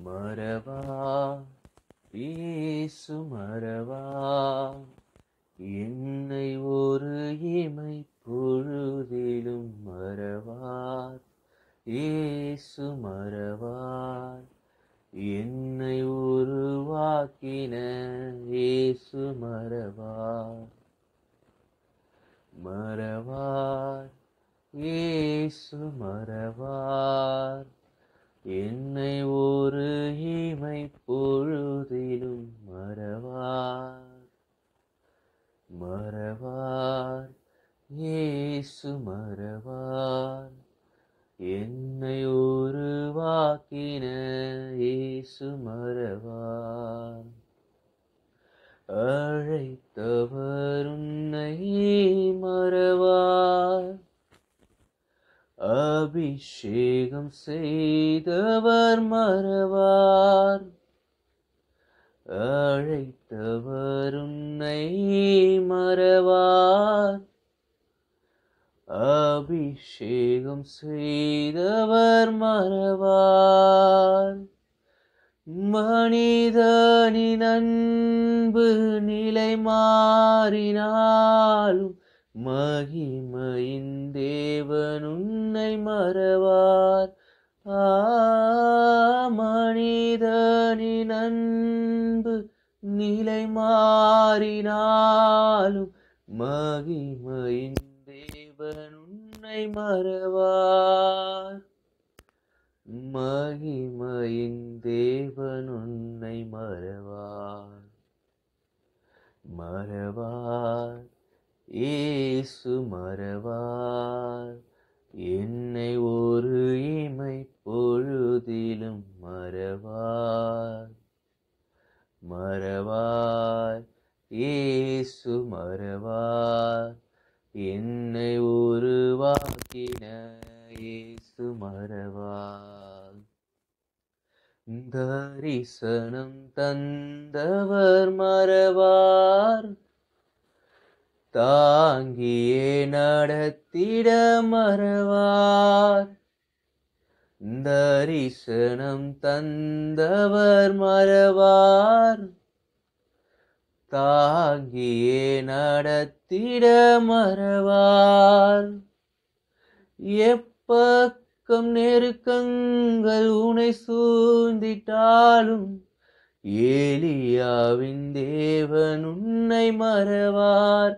மறவா இயேசு மறவா என்னை ஒரு இமை பொழுதிலும் மறவார். இயேசு மறவார் என்னை உருவாக்கின இயேசு மறவார். மறவார் இயேசு மறவார் என்னை ஒரு இமை பொழுதிலும் மறவார். மறவார் இயேசு மறவார் என்னை உருவாக்கின இயேசு மறவார். அழைத்தவர் உன்னை மறவார், அபிஷேகம் செய்தவர் மறவார். அழைத்தவர் உன்னை மறவார், அபிஷேகம் செய்தவர் மறவார். மனிதனின் அன்பு நிலை மாறினாலும் மகிமையின் தேவன் உன்னை மறவார். மனிதனின் அன்பு நிலை மாறினாலும் மகிமையின் தேவன் உன்னை மறவார். மகிமையின் தேவன் உன்னை மறவார். மறவார் இயேசு மறவார் என்னை ஒரு இமை பொழுதிலும் மறவார். மறவார் இயேசு மறவார் என்னை உருவாக்கின இயேசு மறவார். தரிசனம் தந்தவர் மறவார், தாங்கியே நடத்திட மறவார். தரிசனம் தந்தவர் மறவார், தாங்கியே நடத்திட மறவார். எப்பக்கம் நெருக்கங்கள் உனை சூழ்ந்திட்டாலும் ஏலியாவின் தேவன் உன்னை மறவார்.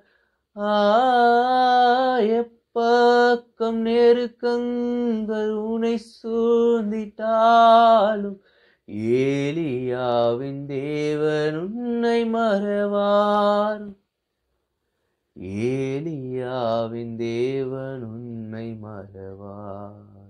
எப்பக்கம் நெருக்கங்கள் உனை சூழ்ந்திட்டாலும் ஏலியாவின் தேவன் உன்னை மறவார். ஏலியாவின் தேவன் உன்னை மறவார்.